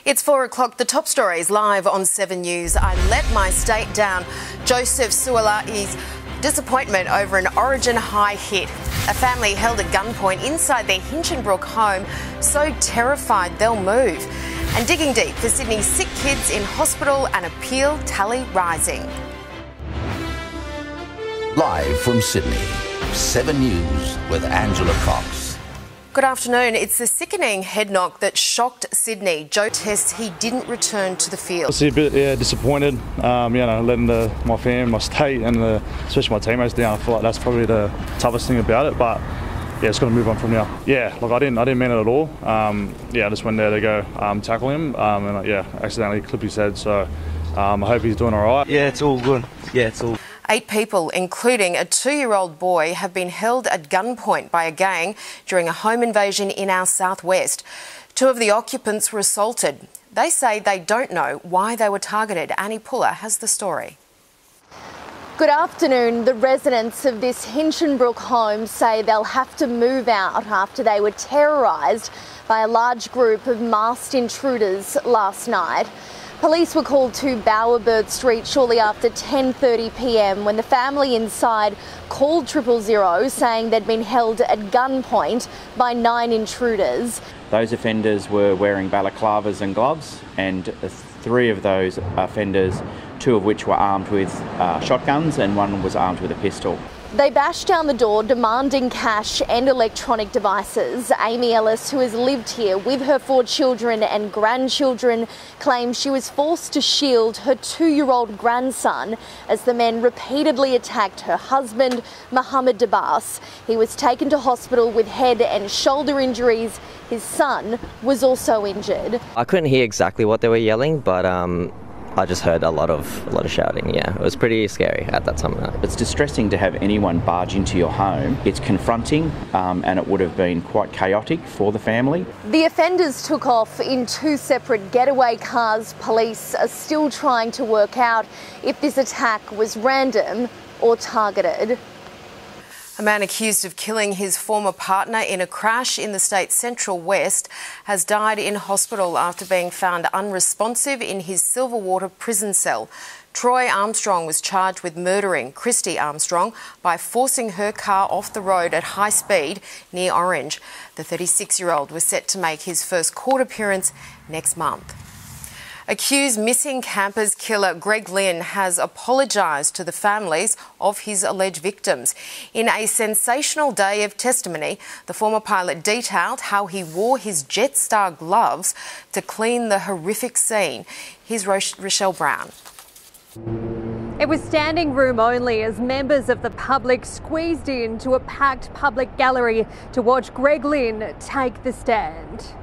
It's 4 o'clock. The top stories live on 7 News. I let my state down. Joseph Suolai's disappointment over an Origin high hit. A family held at gunpoint inside their Hinchinbrook home, so terrified they'll move. And digging deep for Sydney's sick kids in hospital, and appeal tally rising. Live from Sydney, 7 News with Angela Cox. Good afternoon. It's the sickening head knock that shocked Sydney. Joe tests he didn't return to the field. Obviously a bit disappointed, letting my family, my state and especially my teammates down. I feel like that's probably the toughest thing about it, but yeah, it's got to move on from now. Yeah, look, I didn't mean it at all. I just went there to go tackle him and accidentally clipped his head, so I hope he's doing all right. Yeah, it's all good. Yeah, it's all 8 people, including a 2-year-old boy, have been held at gunpoint by a gang during a home invasion in our southwest. 2 of the occupants were assaulted. They say they don't know why they were targeted. Annie Puller has the story. Good afternoon. The residents of this Hinchinbrook home say they'll have to move out after they were terrorised by a large group of masked intruders last night. Police were called to Bowerbird Street shortly after 10:30 p.m. when the family inside called 000 saying they'd been held at gunpoint by 9 intruders. Those offenders were wearing balaclavas and gloves, and 3 of those offenders, 2 of which were armed with shotguns and 1 was armed with a pistol. They bashed down the door demanding cash and electronic devices. Amy Ellis, who has lived here with her 4 children and grandchildren, claims she was forced to shield her 2-year-old grandson as the men repeatedly attacked her husband, Mohammed Dabas. He was taken to hospital with head and shoulder injuries. His son was also injured. I couldn't hear exactly what they were yelling, but I just heard a lot of shouting. Yeah, it was pretty scary at that time of night. It's distressing to have anyone barge into your home. It's confronting, and it would have been quite chaotic for the family. The offenders took off in 2 separate getaway cars. Police are still trying to work out if this attack was random or targeted. A man accused of killing his former partner in a crash in the state's central west has died in hospital after being found unresponsive in his Silverwater prison cell. Troy Armstrong was charged with murdering Christy Armstrong by forcing her car off the road at high speed near Orange. The 36-year-old was set to make his first court appearance next month. Accused missing campers killer Greg Lynn has apologised to the families of his alleged victims. In a sensational day of testimony, the former pilot detailed how he wore his Jetstar gloves to clean the horrific scene. Here's Rochelle Brown. It was standing room only as members of the public squeezed into a packed public gallery to watch Greg Lynn take the stand.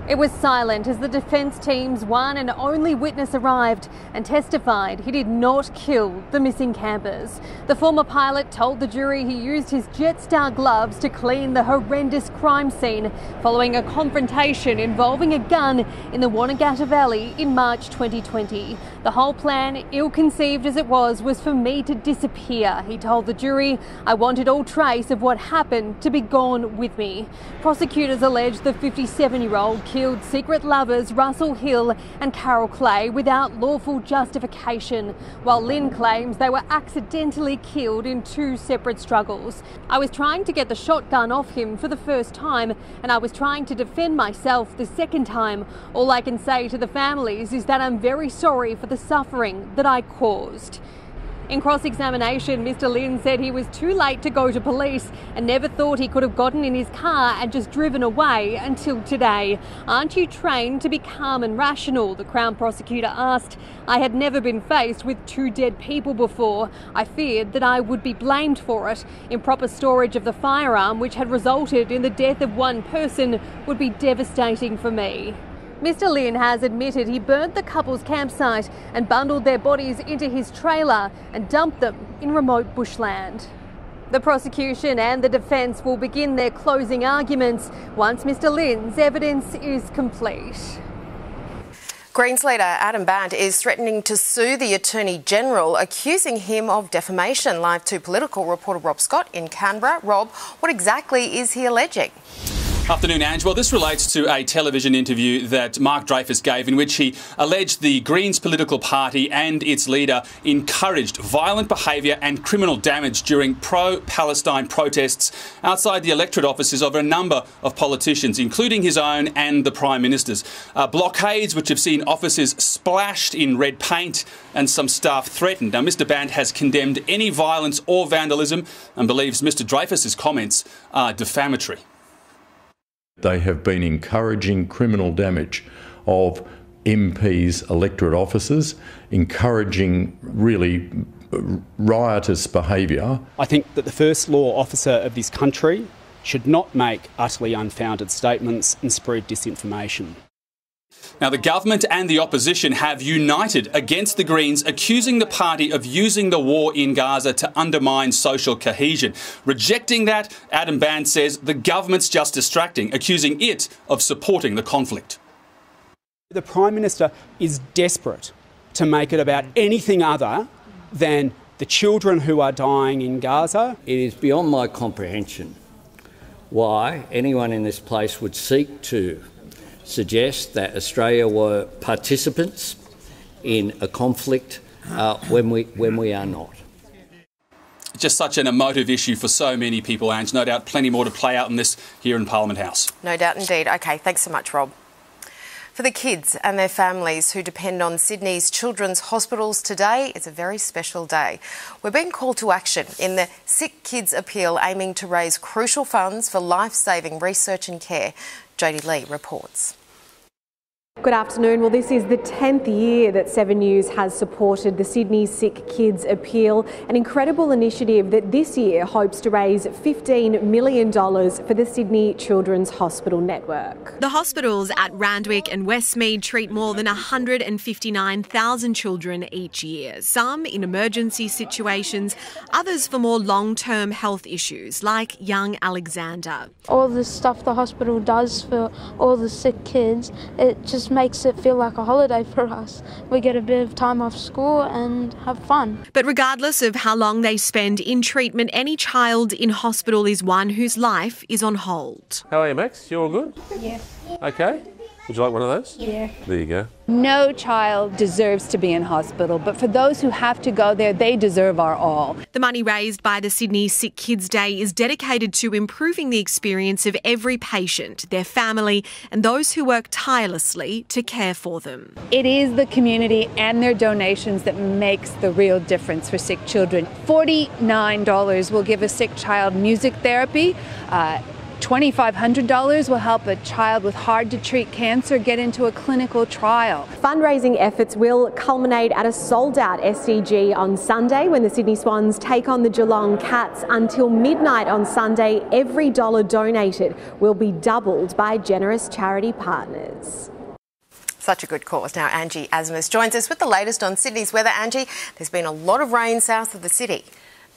It was silent as the defence team's one and only witness arrived and testified he did not kill the missing campers. The former pilot told the jury he used his Jetstar gloves to clean the horrendous crime scene following a confrontation involving a gun in the Wanagatta Valley in March 2020. The whole plan, ill-conceived as it was for me to disappear, he told the jury. I wanted all trace of what happened to be gone with me. Prosecutors allege the 57-year-old killed secret lovers Russell Hill and Carol Clay without lawful justification, while Lynn claims they were accidentally killed in 2 separate struggles. I was trying to get the shotgun off him for the first time, and I was trying to defend myself the second time. All I can say to the families is that I'm very sorry for the suffering that I caused. In cross-examination, Mr. Lynn said he was too late to go to police and never thought he could have gotten in his car and just driven away until today. Aren't you trained to be calm and rational? The Crown prosecutor asked. I had never been faced with 2 dead people before. I feared that I would be blamed for it. Improper storage of the firearm, which had resulted in the death of 1 person, would be devastating for me. Mr. Lynn has admitted he burnt the couple's campsite and bundled their bodies into his trailer and dumped them in remote bushland. The prosecution and the defence will begin their closing arguments once Mr. Lynn's evidence is complete. Greens leader Adam Bandt is threatening to sue the Attorney General, accusing him of defamation. Live to political reporter Rob Scott in Canberra. Rob, what exactly is he alleging? Afternoon, Angie. Well, this relates to a television interview that Mark Dreyfus gave in which he alleged the Greens political party and its leader encouraged violent behaviour and criminal damage during pro-Palestine protests outside the electorate offices of a number of politicians, including his own and the Prime Minister's. Blockades which have seen offices splashed in red paint and some staff threatened. Now, Mr Band has condemned any violence or vandalism and believes Mr Dreyfus's comments are defamatory. They have been encouraging criminal damage of MPs' electorate offices, encouraging really riotous behaviour. I think that the First Law Officer of this country should not make utterly unfounded statements and spread disinformation. Now, the government and the opposition have united against the Greens, accusing the party of using the war in Gaza to undermine social cohesion. Rejecting that, Adam Band says the government's just distracting, accusing it of supporting the conflict. The Prime Minister is desperate to make it about anything other than the children who are dying in Gaza. It is beyond my comprehension why anyone in this place would seek to suggest that Australia were participants in a conflict when we are not. Just such an emotive issue for so many people, Ange. No doubt plenty more to play out in this here in Parliament House. No doubt indeed. OK, thanks so much, Rob. For the kids and their families who depend on Sydney's children's hospitals today, it's a very special day. We're being called to action in the Sick Kids Appeal, aiming to raise crucial funds for life-saving research and care. Jodie Lee reports. Good afternoon. Well, this is the 10th year that 7 News has supported the Sydney Sick Kids Appeal, an incredible initiative that this year hopes to raise $15 million for the Sydney Children's Hospital Network. The hospitals at Randwick and Westmead treat more than 159,000 children each year, some in emergency situations, others for more long-term health issues like young Alexander. All the stuff the hospital does for all the sick kids, it just makes it feel like a holiday for us. We get a bit of time off school and have fun. But regardless of how long they spend in treatment, any child in hospital is one whose life is on hold. How are you, Max? You all good? Yeah. Okay. Would you like one of those? Yeah. There you go. No child deserves to be in hospital, but for those who have to go there, they deserve our all. The money raised by the Sydney Sick Kids Day is dedicated to improving the experience of every patient, their family, and those who work tirelessly to care for them. It is the community and their donations that makes the real difference for sick children. $49 will give a sick child music therapy. $2,500 will help a child with hard-to-treat cancer get into a clinical trial. Fundraising efforts will culminate at a sold-out SCG on Sunday when the Sydney Swans take on the Geelong Cats. Until midnight on Sunday, every dollar donated will be doubled by generous charity partners. Such a good cause. Now, Angie Asimus joins us with the latest on Sydney's weather. Angie, there's been a lot of rain south of the city.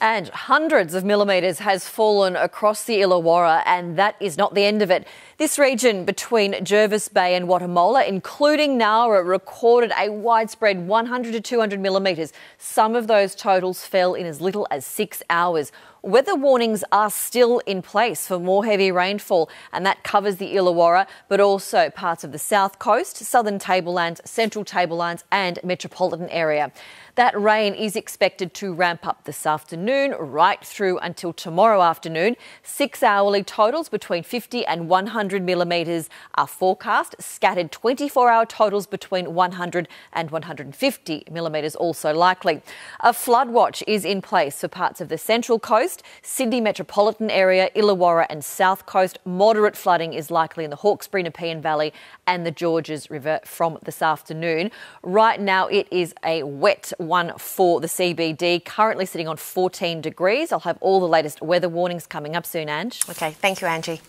And hundreds of millimetres has fallen across the Illawarra, and that is not the end of it. This region between Jervis Bay and Watamolla, including Nowra, recorded a widespread 100 to 200 millimetres. Some of those totals fell in as little as 6 hours. Weather warnings are still in place for more heavy rainfall, and that covers the Illawarra, but also parts of the South Coast, Southern Tablelands, Central Tablelands and metropolitan area. That rain is expected to ramp up this afternoon right through until tomorrow afternoon. 6 hourly totals between 50 and 100 millimetres are forecast. Scattered 24-hour totals between 100 and 150 millimetres also likely. A flood watch is in place for parts of the Central Coast, Sydney metropolitan area, Illawarra and South Coast. Moderate flooding is likely in the Hawkesbury, Nepean Valley and the Georges River from this afternoon. Right now it is a wet one for the CBD, currently sitting on 14 degrees. I'll have all the latest weather warnings coming up soon, Ange. OK, thank you, Angie.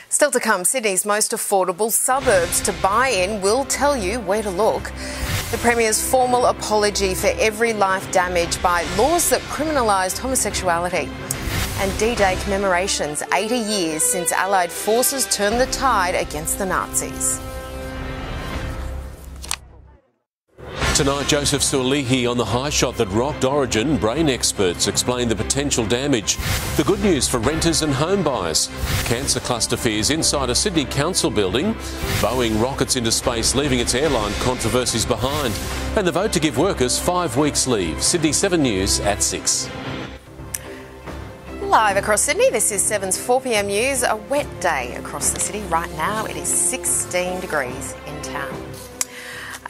Still to come, Sydney's most affordable suburbs to buy in will tell you where to look. The Premier's formal apology for every life damaged by laws that criminalised homosexuality. And D-Day commemorations, 80 years since Allied forces turned the tide against the Nazis. Tonight, Joseph Suolihi on the high shot that rocked Origin. Brain experts explain the potential damage. The good news for renters and home buyers. Cancer cluster fears inside a Sydney council building. Boeing rockets into space, leaving its airline controversies behind. And the vote to give workers 5 weeks leave. Sydney 7 News at 6. Live across Sydney, this is 7's 4pm news. A wet day across the city. Right now it is 16 degrees in town.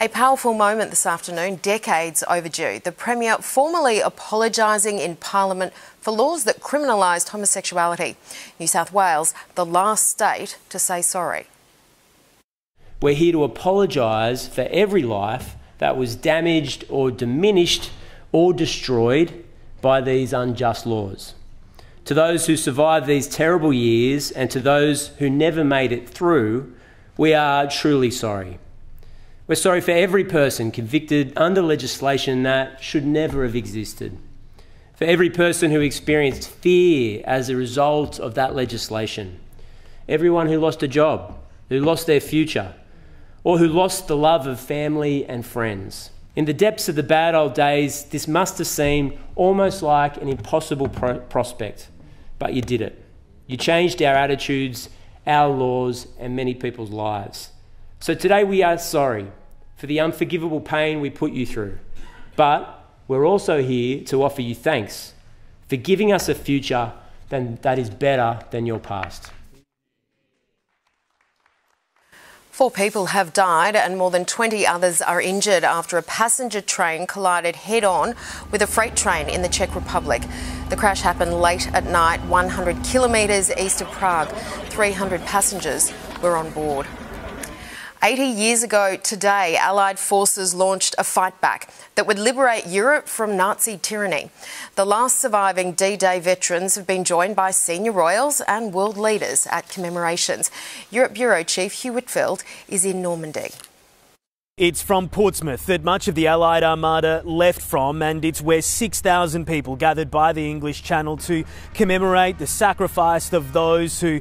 A powerful moment this afternoon, decades overdue. The Premier formally apologising in Parliament for laws that criminalised homosexuality. New South Wales, the last state to say sorry. We're here to apologise for every life that was damaged or diminished or destroyed by these unjust laws. To those who survived these terrible years and to those who never made it through, we are truly sorry. We're sorry for every person convicted under legislation that should never have existed. For every person who experienced fear as a result of that legislation. Everyone who lost a job, who lost their future, or who lost the love of family and friends. In the depths of the bad old days, this must have seemed almost like an impossible prospect, but you did it. You changed our attitudes, our laws, and many people's lives. So today we are sorry for the unforgivable pain we put you through, but we're also here to offer you thanks for giving us a future that is better than your past. 4 people have died and more than 20 others are injured after a passenger train collided head-on with a freight train in the Czech Republic. The crash happened late at night, 100 kilometres east of Prague. 300 passengers were on board. 80 years ago today, Allied forces launched a fight back that would liberate Europe from Nazi tyranny. The last surviving D-Day veterans have been joined by senior royals and world leaders at commemorations. Europe Bureau Chief Hugh Whitfield is in Normandy. It's from Portsmouth that much of the Allied Armada left from, and it's where 6,000 people gathered by the English Channel to commemorate the sacrifice of those who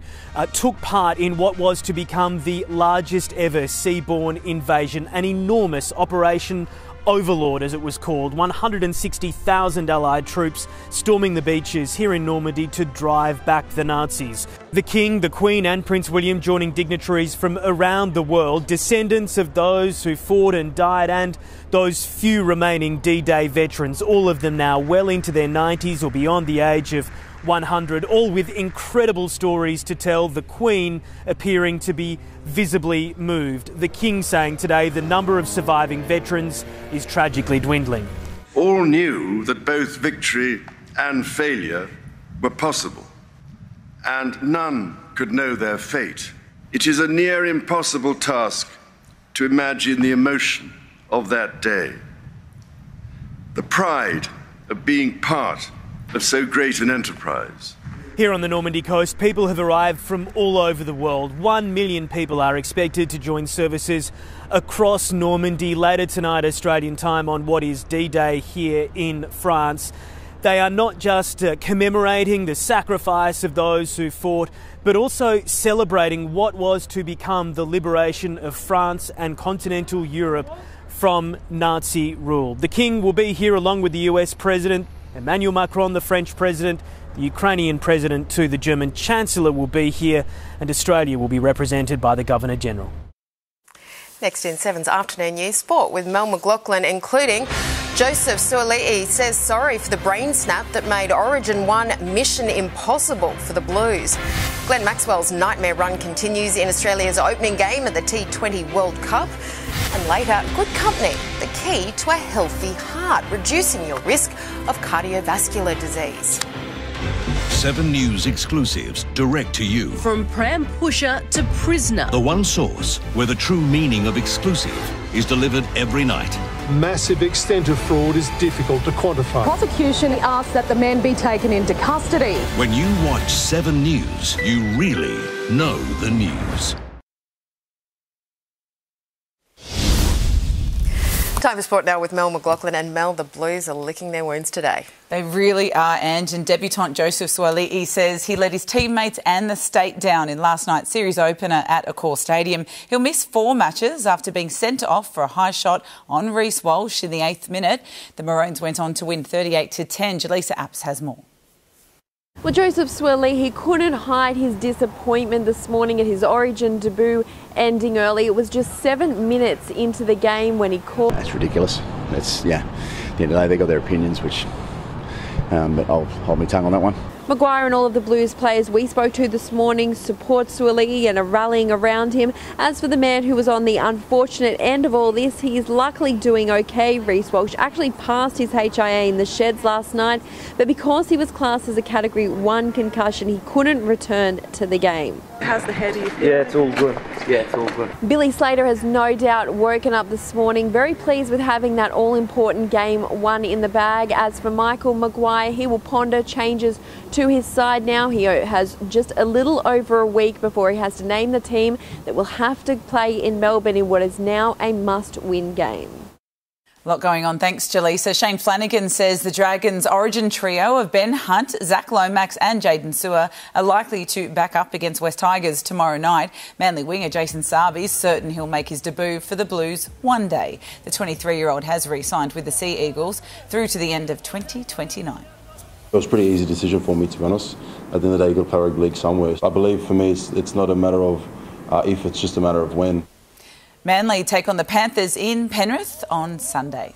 took part in what was to become the largest ever seaborne invasion, an enormous Operation Overlord, as it was called. 160,000 Allied troops storming the beaches here in Normandy to drive back the Nazis. The King, the Queen and Prince William joining dignitaries from around the world, descendants of those who fought and died and those few remaining D-Day veterans, all of them now well into their 90s or beyond the age of 100, all with incredible stories to tell. The Queen appearing to be visibly moved. The King saying today the number of surviving veterans is tragically dwindling. All knew that both victory and failure were possible, and none could know their fate. It is a near impossible task to imagine the emotion of that day, the pride of being part of so great an enterprise. Here on the Normandy coast, people have arrived from all over the world. 1 million people are expected to join services across Normandy later tonight Australian time on what is D-Day here in France. They are not just commemorating the sacrifice of those who fought, but also celebrating what was to become the liberation of France and continental Europe from Nazi rule. The King will be here along with the US President, Emmanuel Macron, the French President, the Ukrainian President too, the German Chancellor will be here, and Australia will be represented by the Governor-General. Next in 7's afternoon news, sport with Mel McLaughlin, including Joseph Suolihi says sorry for the brain snap that made Origin 1 mission impossible for the Blues. Glenn Maxwell's nightmare run continues in Australia's opening game at the T20 World Cup. And later, good company, the key to a healthy heart, reducing your risk of cardiovascular disease. 7 News exclusives direct to you. From pram pusher to prisoner. The one source where the true meaning of exclusive is delivered every night. Massive extent of fraud is difficult to quantify. Prosecution asks that the man be taken into custody. When you watch 7 News, you really know the news. Time for sport now with Mel McLaughlin. And Mel, the Blues are licking their wounds today. They really are, Ange. And debutant Joseph Suaalii says he let his teammates and the state down in last night's series opener at Accor Stadium. He'll miss 4 matches after being sent off for a high shot on Reece Walsh in the 8th minute. The Maroons went on to win 38-10. Jaleesa Apps has more. Well, Joseph Suaalii, he couldn't hide his disappointment this morning at his Origin debut ending early. It was just 7 minutes into the game when he called. That's ridiculous. It's, yeah, at the end of the day, they got their opinions, which, but I'll hold my tongue on that one. Maguire and all of the Blues players we spoke to this morning support Suaalii and are rallying around him. As for the man who was on the unfortunate end of all this, he is luckily doing okay. Reece Walsh actually passed his HIA in the sheds last night, but because he was classed as a Category 1 concussion, he couldn't return to the game. How's the head? Yeah, it's all good. Yeah, it's all good. Billy Slater has no doubt woken up this morning very pleased with having that all-important game 1 in the bag. As for Michael Maguire, he will ponder changes to his side now. He has just a little over a week before he has to name the team that will have to play in Melbourne in what is now a must-win game. A lot going on. Thanks, Jaleesa. Shane Flanagan says the Dragons' Origin trio of Ben Hunt, Zach Lomax and Jaden Sewer are likely to back up against West Tigers tomorrow night. Manly winger Jason Saab is certain he'll make his debut for the Blues one day. The 23-year-old has re-signed with the Sea Eagles through to the end of 2029. It was a pretty easy decision for me, to be honest. At the end of the day, you've got to play rugby league somewhere. I believe for me it's not a matter of if, it's just a matter of when. Manly take on the Panthers in Penrith on Sunday.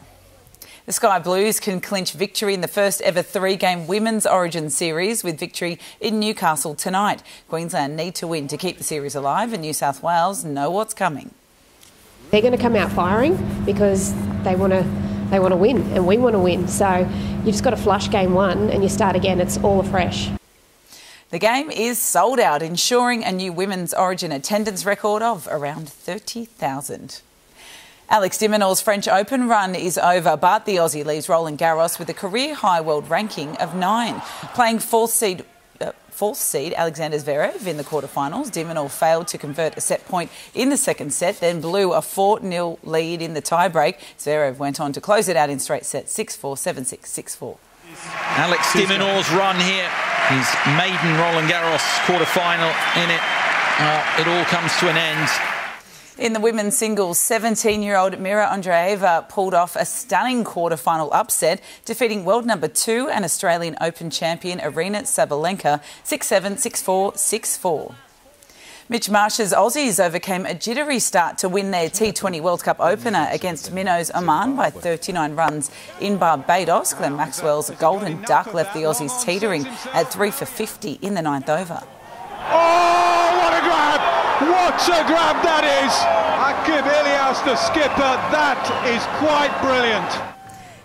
The Sky Blues can clinch victory in the first ever 3-game Women's Origin series with victory in Newcastle tonight. Queensland need to win to keep the series alive, and New South Wales know what's coming. They're going to come out firing because they want to win and we want to win. So you just got to flush game 1 and you start again. It's all afresh. The game is sold out, ensuring a new Women's Origin attendance record of around 30,000. Alex de Minaur's French Open run is over, but the Aussie leaves Roland Garros with a career-high world ranking of 9. Playing fourth seed Alexander Zverev in the quarterfinals, de Minaur failed to convert a set point in the second set, then blew a 4-0 lead in the tiebreak. Zverev went on to close it out in straight sets, 6-4, 7-6, 6-4. Alex de Minaur's run here, his maiden Roland Garros quarter-final in it. It all comes to an end. In the women's singles, 17-year-old Mira Andreeva pulled off a stunning quarter-final upset, defeating world number 2 and Australian Open champion Aryna Sabalenka 6-7, 6-4, 6-4. Mitch Marsh's Aussies overcame a jittery start to win their T20 World Cup opener against Minnows Oman by 39 runs in Barbados. Glenn Maxwell's Golden Duck left the Aussies teetering at 3 for 50 in the 9th over. Oh, what a grab! What a grab that is! Akib Ilias, the skipper, that is quite brilliant.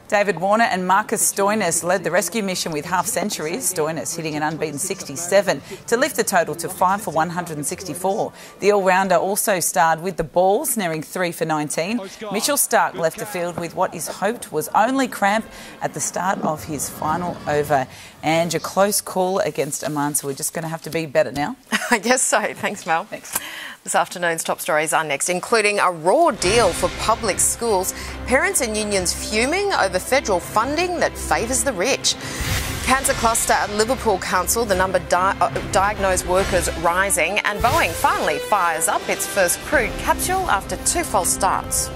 David Warner and Marcus Stoinis led the rescue mission with half-centuries, Stoinis hitting an unbeaten 67 to lift the total to 5 for 164. The all-rounder also starred with the ball, snaring 3 for 19. Mitchell Starc left the field with what is hoped was only cramp at the start of his final over. And a close call against Oman, so we're just going to have to be better now. I guess so. Thanks, Mel. Thanks. This afternoon's top stories are next, including a raw deal for public schools, parents and unions fuming over federal funding that favours the rich. Cancer cluster at Liverpool Council, the number diagnosed workers rising, and Boeing finally fires up its first crewed capsule after 2 false starts.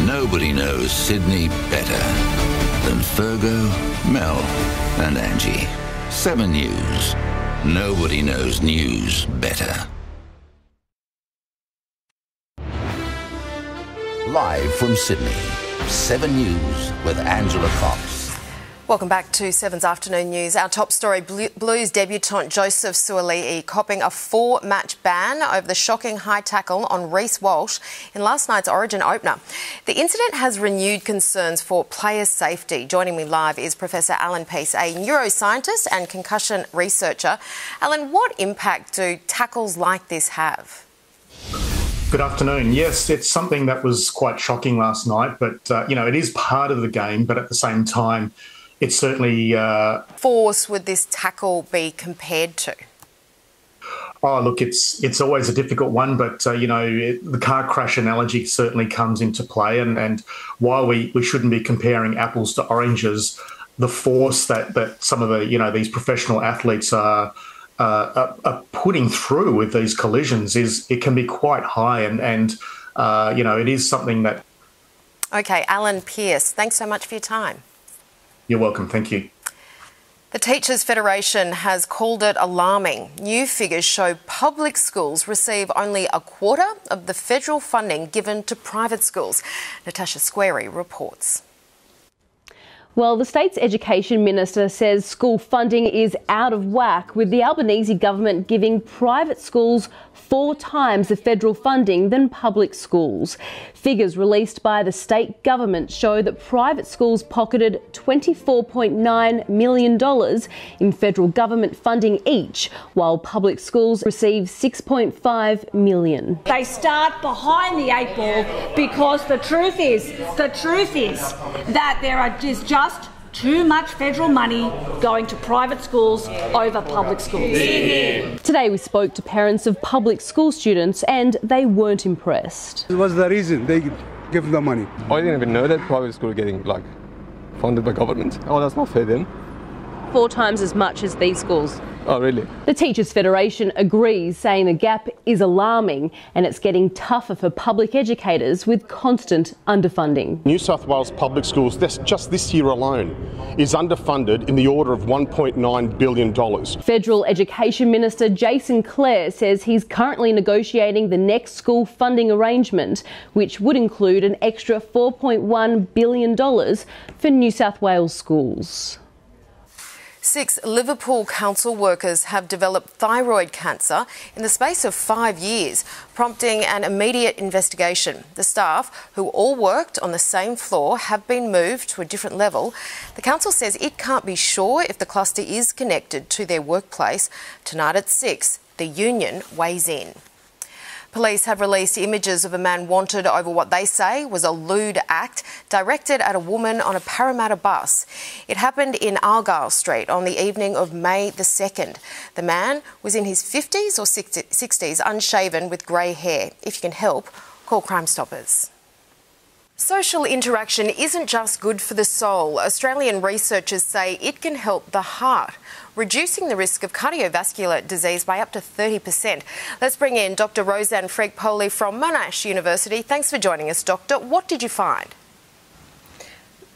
Nobody knows Sydney better than Fergo, Mel and Angie. 7 News. Nobody knows news better. live from Sydney. 7 News with Angela Cox. Welcome back to 7's Afternoon News. Our top story, Blues debutant Joseph Suaalii copping a 4-match ban over the shocking high tackle on Reece Walsh in last night's Origin opener. The incident has renewed concerns for player safety. Joining me live is Professor Alan Peace, a neuroscientist and concussion researcher. Alan, what impact do tackles like this have? Good afternoon. Yes, it's something that was quite shocking last night, but, it is part of the game, but at the same time, it's certainly... Force would this tackle be compared to? Oh, look, it's always a difficult one, but, the car crash analogy certainly comes into play. And while we shouldn't be comparing apples to oranges, the force that some of the, these professional athletes are putting through with these collisions it can be quite high. And it is something that... OK, Alan Pearce, thanks so much for your time. You're welcome. Thank you. The Teachers Federation has called it alarming. New figures show public schools receive only a quarter of the federal funding given to private schools. Natasha Squarey reports. Well, the state's education minister says school funding is out of whack, with the Albanese government giving private schools 4 times the federal funding than public schools. Figures released by the state government show that private schools pocketed $24.9 million in federal government funding each, while public schools receive $6.5 million. They start behind the 8 ball because the truth is that there is just too much federal money going to private schools over public schools. Today we spoke to parents of public school students and they weren't impressed. What's the reason they give the money? I didn't even know that private school are getting funded by government. Oh, that's not fair then. 4 times as much as these schools. Oh, really? The Teachers Federation agrees, saying the gap is alarming and it's getting tougher for public educators with constant underfunding. New South Wales public schools, just this year alone, is underfunded in the order of $1.9 billion. Federal Education Minister Jason Clare says he's currently negotiating the next school funding arrangement, which would include an extra $4.1 billion for New South Wales schools. 6 Liverpool council workers have developed thyroid cancer in the space of 5 years, prompting an immediate investigation. The staff, who all worked on the same floor, have been moved to a different level. The council says it can't be sure if the cluster is connected to their workplace. Tonight at 6, the union weighs in. Police have released images of a man wanted over what they say was a lewd act directed at a woman on a Parramatta bus. It happened in Argyle Street on the evening of May the 2nd. The man was in his 50s or 60s, unshaven with grey hair. If you can help, call Crime Stoppers. Social interaction isn't just good for the soul. Australian researchers say it can help the heart, reducing the risk of cardiovascular disease by up to 30%. Let's bring in Dr. Roseanne Fregg-Poley from Monash University. Thanks for joining us, Doctor. What did you find?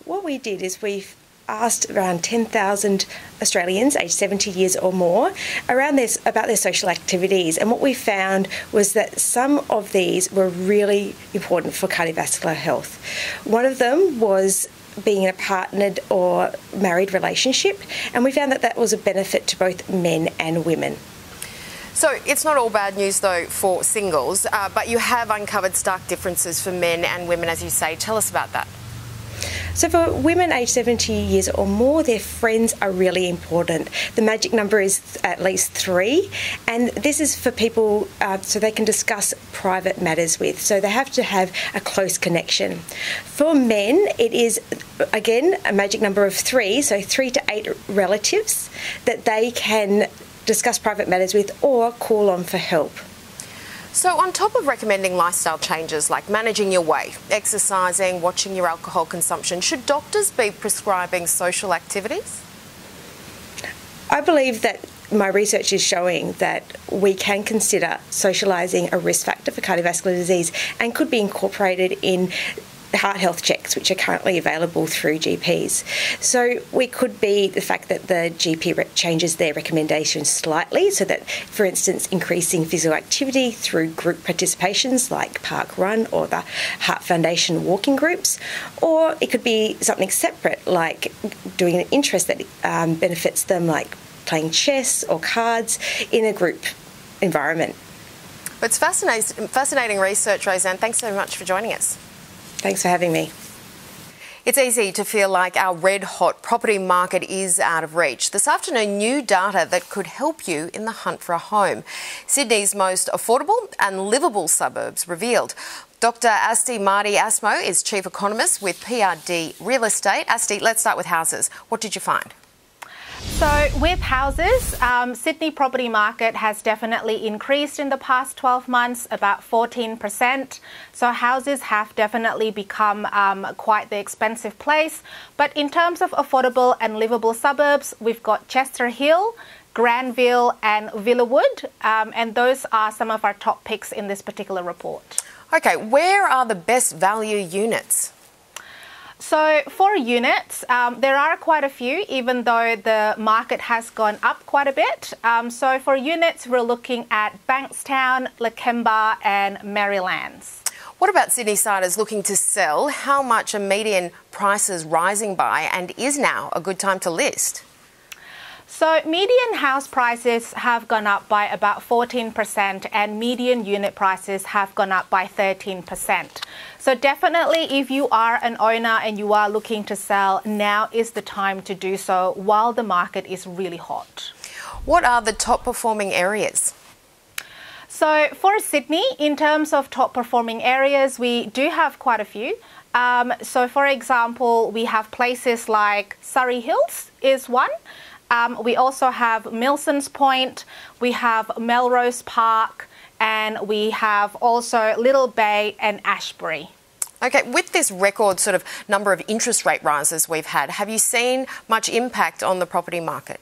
What we did is we asked around 10,000 Australians aged 70 years or more about their social activities, and what we found was that some of these were really important for cardiovascular health. One of them was being in a partnered or married relationship, and we found that that was a benefit to both men and women. So it's not all bad news, though, for singles, but you have uncovered stark differences for men and women, as you say. Tell us about that. So for women aged 70 years or more, their friends are really important. The magic number is at least 3, and this is for people so they can discuss private matters with. So they have to have a close connection. For men, it is, again, a magic number of 3, so 3 to 8 relatives that they can discuss private matters with or call on for help. So on top of recommending lifestyle changes like managing your weight, exercising, watching your alcohol consumption, should doctors be prescribing social activities? I believe that my research is showing that we can consider socialising a risk factor for cardiovascular disease and could be incorporated in heart health checks, which are currently available through GPs. So we could be the fact that the GP changes their recommendations slightly, so that, for instance, increasing physical activity through group participations like Park Run or the Heart Foundation walking groups, or it could be something separate like doing an interest that benefits them, like playing chess or cards in a group environment. But it's fascinating research, Roseanne. Thanks so much for joining us. Thanks for having me. It's easy to feel like our red-hot property market is out of reach. This afternoon, new data that could help you in the hunt for a home. Sydney's most affordable and livable suburbs revealed. Dr. Asti Marty Asmo is Chief Economist with PRD Real Estate. Asti, let's start with houses. What did you find? So with houses, Sydney property market has definitely increased in the past 12 months, about 14%. So houses have definitely become quite the expensive place. But in terms of affordable and livable suburbs, we've got Chester Hill, Granville and Villawood, and those are some of our top picks in this particular report. OK, where are the best value units? So for units, there are quite a few, even though the market has gone up quite a bit. So for units, we're looking at Bankstown, Lakemba and Marylands. What about Sydney-siders looking to sell? How much are median prices rising by, and is now a good time to list? So median house prices have gone up by about 14% and median unit prices have gone up by 13%. So definitely if you are an owner and you are looking to sell, now is the time to do so while the market is really hot. What are the top performing areas? So for Sydney, in terms of top performing areas, we do have quite a few. So for example, we have places like Surrey Hills is one. We also have Milsons Point, we have Melrose Park, and we have also Little Bay and Ashbury. OK, with this record sort of number of interest rate rises we've had, have you seen much impact on the property market?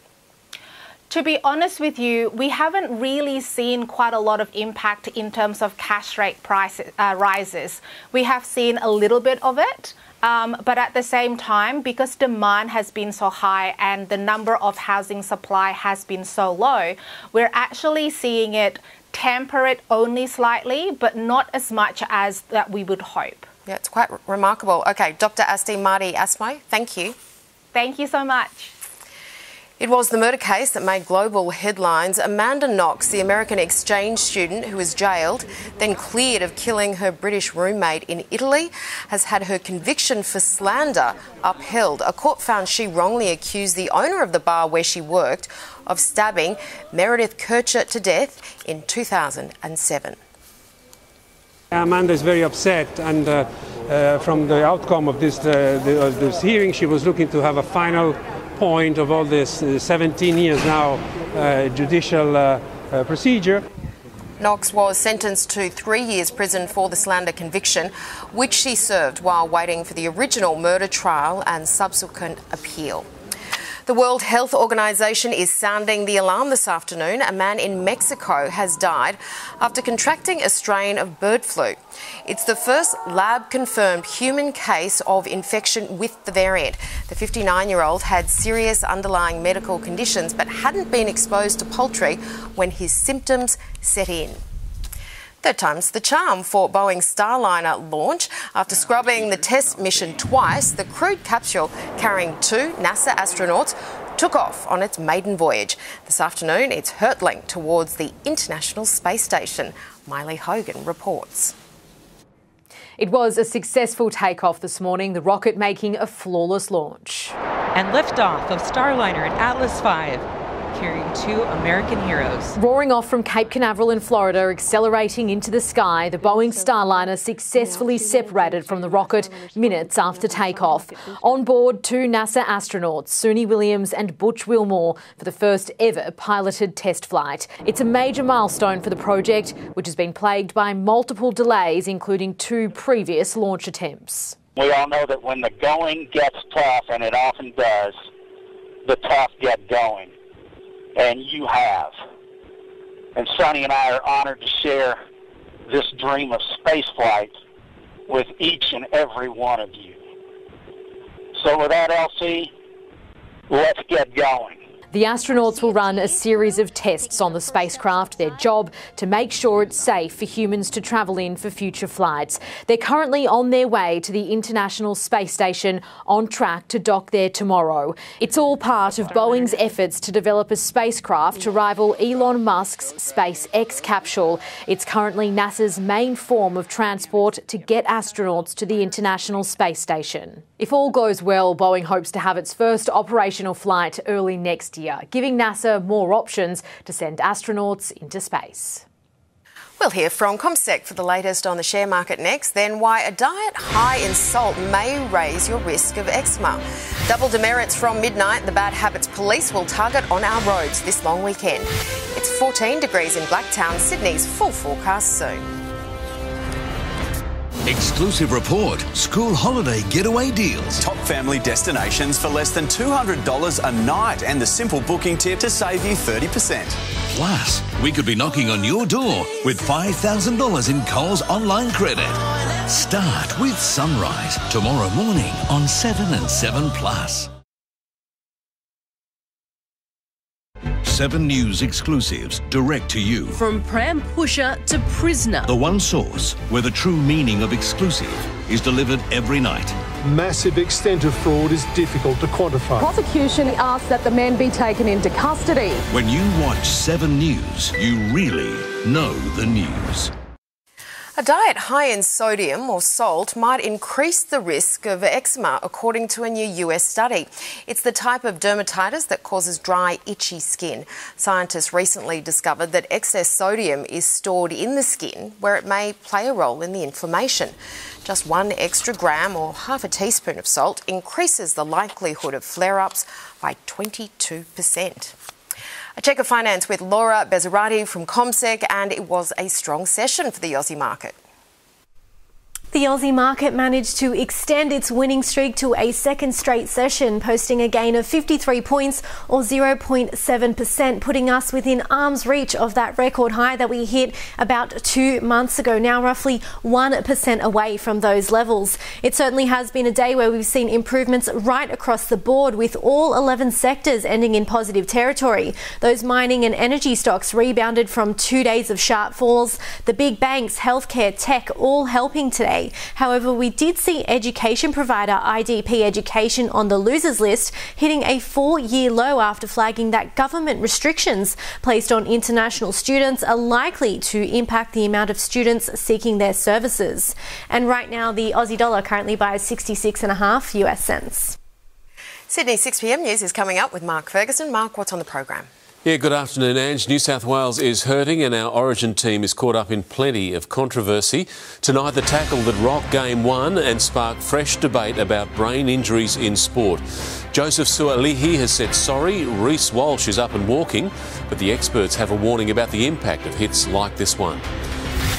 To be honest with you, we haven't really seen quite a lot of impact in terms of cash rate rises. We have seen a little bit of it. But at the same time, because demand has been so high and the number of housing supply has been so low, we're actually seeing it temper it only slightly, but not as much as that we would hope. Yeah, it's quite remarkable. OK, Dr. Asti Marty Asmo, thank you. Thank you so much. It was the murder case that made global headlines. Amanda Knox, the American exchange student who was jailed, then cleared of killing her British roommate in Italy, has had her conviction for slander upheld. A court found she wrongly accused the owner of the bar where she worked of stabbing Meredith Kircher to death in 2007. Amanda is very upset, and from the outcome of this hearing, she was looking to have a final point of all this 17 years now judicial procedure. Knox was sentenced to 3 years prison for the slander conviction, which she served while waiting for the original murder trial and subsequent appeal. The World Health Organization is sounding the alarm this afternoon. A man in Mexico has died after contracting a strain of bird flu. It's the first lab-confirmed human case of infection with the variant. The 59-year-old had serious underlying medical conditions but hadn't been exposed to poultry when his symptoms set in. Third time's the charm for Boeing's Starliner launch. After scrubbing the test mission twice, the crewed capsule carrying 2 NASA astronauts took off on its maiden voyage. This afternoon, it's hurtling towards the International Space Station. Miley Hogan reports. It was a successful takeoff this morning, the rocket making a flawless launch. And liftoff of Starliner and Atlas V, carrying 2 American heroes. Roaring off from Cape Canaveral in Florida, accelerating into the sky, the Boeing Starliner successfully separated from the rocket minutes after takeoff. On board 2 NASA astronauts, Suni Williams and Butch Wilmore, for the first ever piloted test flight. It's a major milestone for the project, which has been plagued by multiple delays, including 2 previous launch attempts. We all know that when the going gets tough, and it often does, the tough get going. And you have. And Sonny and I are honored to share this dream of spaceflight with each and every one of you. So with that, Elsie, let's get going. The astronauts will run a series of tests on the spacecraft, their job to make sure it's safe for humans to travel in for future flights. They're currently on their way to the International Space Station, on track to dock there tomorrow. It's all part of Boeing's efforts to develop a spacecraft to rival Elon Musk's SpaceX capsule. It's currently NASA's main form of transport to get astronauts to the International Space Station. If all goes well, Boeing hopes to have its first operational flight early next year, giving NASA more options to send astronauts into space. We'll hear from CommSec for the latest on the share market next, then why a diet high in salt may raise your risk of eczema. Double demerits from midnight, the bad habits police will target on our roads this long weekend. It's 14 degrees in Blacktown, Sydney's full forecast soon. Exclusive report, school holiday getaway deals. Top family destinations for less than $200 a night, and the simple booking tip to save you 30%. Plus, we could be knocking on your door with $5,000 in Coles online credit. Start with Sunrise tomorrow morning on 7 and 7 Plus. 7 News exclusives direct to you. From pram pusher to prisoner. The one source where the true meaning of exclusive is delivered every night. Massive extent of fraud is difficult to quantify. Prosecution asks that the men be taken into custody. When you watch 7 News, you really know the news. A diet high in sodium or salt might increase the risk of eczema, according to a new US study. It's the type of dermatitis that causes dry, itchy skin. Scientists recently discovered that excess sodium is stored in the skin, where it may play a role in the inflammation. Just 1 extra gram or half a teaspoon of salt increases the likelihood of flare-ups by 22%. A check of finance with Laura Bezzarati from CommSec, and it was a strong session for the Aussie market. The Aussie market managed to extend its winning streak to a second straight session, posting a gain of 53 points or 0.7%, putting us within arm's reach of that record high that we hit about 2 months ago, now roughly 1% away from those levels. It certainly has been a day where we've seen improvements right across the board, with all 11 sectors ending in positive territory. Those mining and energy stocks rebounded from 2 days of sharp falls. The big banks, healthcare, tech, all helping today. However, we did see education provider IDP Education on the losers list, hitting a 4-year low after flagging that government restrictions placed on international students are likely to impact the amount of students seeking their services. And right now, the Aussie dollar currently buys 66.5 US cents. Sydney 6 p.m. news is coming up with Mark Ferguson. Mark, what's on the program? Yeah, good afternoon, Ange. New South Wales is hurting and our Origin team is caught up in plenty of controversy. Tonight, the tackle that rocked Game 1 and sparked fresh debate about brain injuries in sport. Joseph Sualihi has said sorry, Reece Walsh is up and walking, but the experts have a warning about the impact of hits like this one.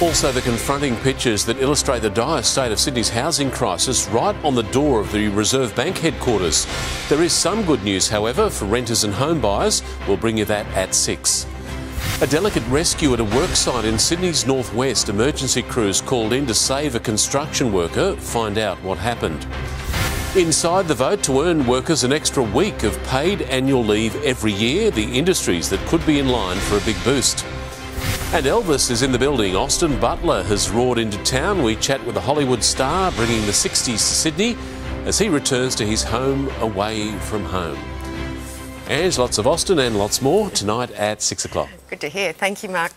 Also, the confronting pictures that illustrate the dire state of Sydney's housing crisis right on the door of the Reserve Bank headquarters. There is some good news, however, for renters and home buyers. We'll bring you that at 6. A delicate rescue at a worksite in Sydney's northwest. Emergency crews called in to save a construction worker. Find out what happened. Inside the vote to earn workers an extra week of paid annual leave every year. The industries that could be in line for a big boost. And Elvis is in the building. Austin Butler has roared into town. We chat with the Hollywood star, bringing the 60s to Sydney as he returns to his home away from home. And lots of Austin and lots more tonight at 6 o'clock. Good to hear. Thank you, Mark.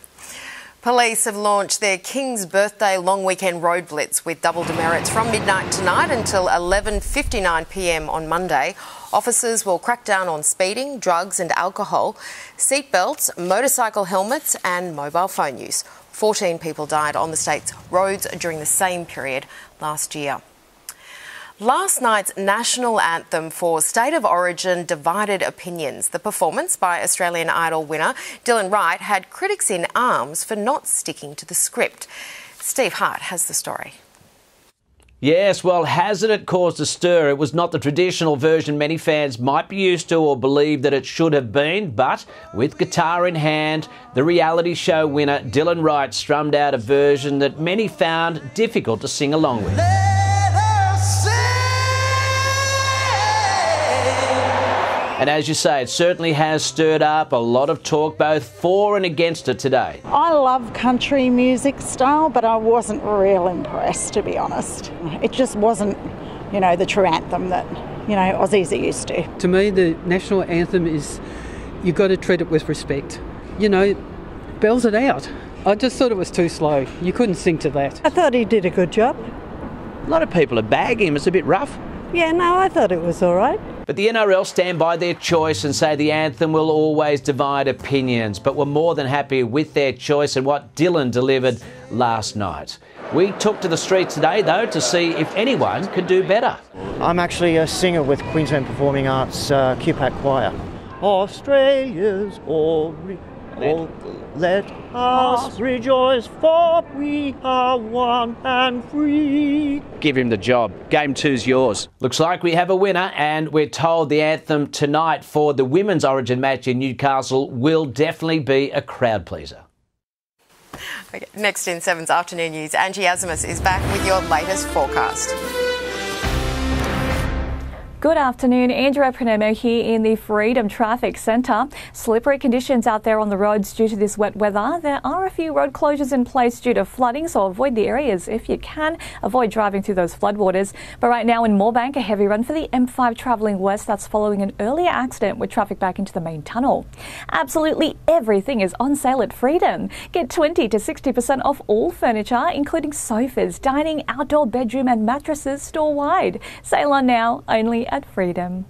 Police have launched their King's Birthday long weekend road blitz with double demerits from midnight tonight until 11:59 p.m. on Monday. Officers will crack down on speeding, drugs and alcohol, seatbelts, motorcycle helmets and mobile phone use. 14 people died on the state's roads during the same period last year. Last night's national anthem for State of Origin divided opinions. The performance by Australian Idol winner Dylan Wright had critics in arms for not sticking to the script. Steve Hart has the story. Yes, well, hasn't it caused a stir? It was not the traditional version many fans might be used to or believe that it should have been, but with guitar in hand, the reality show winner Dylan Wright strummed out a version that many found difficult to sing along with. And as you say, it certainly has stirred up a lot of talk, both for and against it today. I love country music style, but I wasn't real impressed, to be honest. It just wasn't, the true anthem that, Aussies are used to. To me, the national anthem is, you've got to treat it with respect. Bells it out. I just thought it was too slow. You couldn't sing to that. I thought he did a good job. A lot of people are bagging him. It's a bit rough. Yeah, no, I thought it was all right. But the NRL stand by their choice and say the anthem will always divide opinions, but were more than happy with their choice and what Dylan delivered last night. We took to the streets today, though, to see if anyone could do better. I'm actually a singer with Queensland Performing Arts QPAC Choir. Australia's let us rejoice, for we are one and free. Give him the job. Game 2's yours. Looks like we have a winner, and we're told the anthem tonight for the women's Origin match in Newcastle will definitely be a crowd pleaser. Okay, next in 7's afternoon news, Angie Asimus is back with your latest forecast. Good afternoon, Andrea Pranemo here in the Freedom Traffic Centre. Slippery conditions out there on the roads due to this wet weather. There are a few road closures in place due to flooding, so avoid the areas if you can. Avoid driving through those floodwaters. But right now in Moorebank, a heavy run for the M5 travelling west. That's following an earlier accident with traffic back into the main tunnel. Absolutely everything is on sale at Freedom. Get 20 to 60% off all furniture, including sofas, dining, outdoor bedroom and mattresses store-wide. Sale on now, only at Freedom.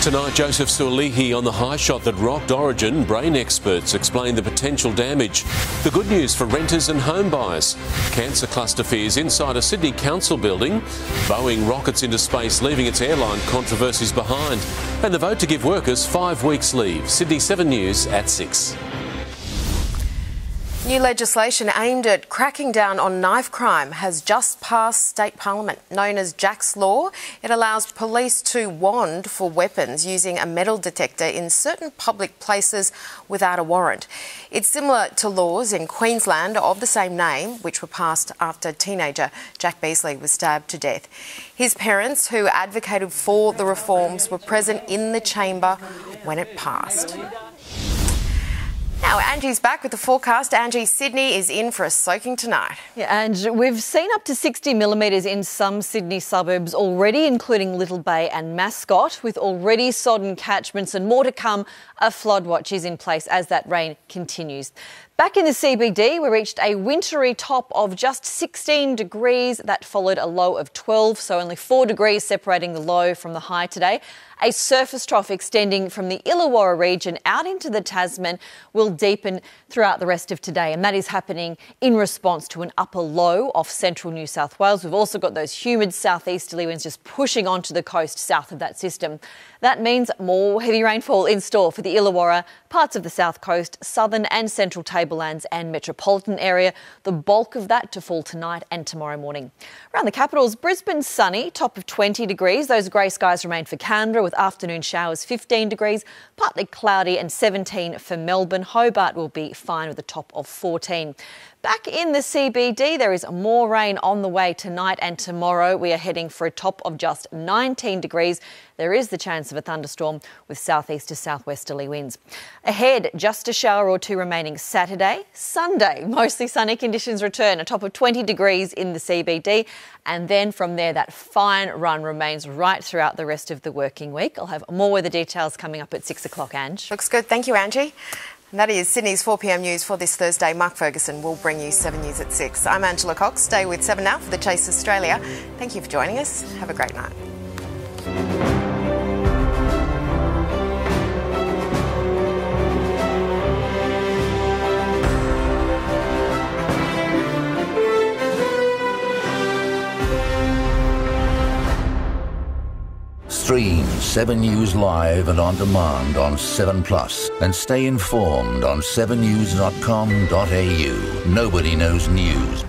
Tonight, Joseph Suolihi on the high shot that rocked Origin. Brain experts explain the potential damage. The good news for renters and home buyers. Cancer cluster fears inside a Sydney council building. Boeing rockets into space, leaving its airline controversies behind. And the vote to give workers 5 weeks leave. Sydney 7 News at 6. New legislation aimed at cracking down on knife crime has just passed state parliament. Known as Jack's Law, it allows police to wand for weapons using a metal detector in certain public places without a warrant. It's similar to laws in Queensland of the same name, which were passed after teenager Jack Beasley was stabbed to death. His parents, who advocated for the reforms, were present in the chamber when it passed. Now, Angie's back with the forecast. Angie, Sydney is in for a soaking tonight. Yeah, and we've seen up to 60 millimetres in some Sydney suburbs already, including Little Bay and Mascot, with already sodden catchments and more to come. A flood watch is in place as that rain continues. Back in the CBD, we reached a wintry top of just 16 degrees. That followed a low of 12, so only 4 degrees separating the low from the high today. A surface trough extending from the Illawarra region out into the Tasman will deepen throughout the rest of today, and that is happening in response to an upper low off central New South Wales. We've also got those humid southeasterly winds just pushing onto the coast south of that system. That means more heavy rainfall in store for the Illawarra, parts of the south coast, southern and central tablelands and metropolitan area. The bulk of that to fall tonight and tomorrow morning. Around the capitals, Brisbane sunny, top of 20 degrees. Those grey skies remain for Canberra with afternoon showers 15 degrees, partly cloudy and 17 for Melbourne. Hobart will be fine with a top of 14. Back in the CBD, there is more rain on the way tonight and tomorrow. We are heading for a top of just 19 degrees. There is the chance of a thunderstorm with southeast to southwesterly winds. Ahead, just a shower or two remaining Saturday. Sunday, mostly sunny conditions return, a top of 20 degrees in the CBD. And then from there, that fine run remains right throughout the rest of the working week. I'll have more weather details coming up at 6 o'clock, Ange. Looks good. Thank you, Angie. And that is Sydney's 4pm news for this Thursday. Mark Ferguson will bring you 7 News at 6. I'm Angela Cox. Stay with 7 Now for the Chase Australia. Thank you for joining us. Have a great night. Stream 7 News live and on demand on 7plus and stay informed on 7news.com.au. Nobody knows news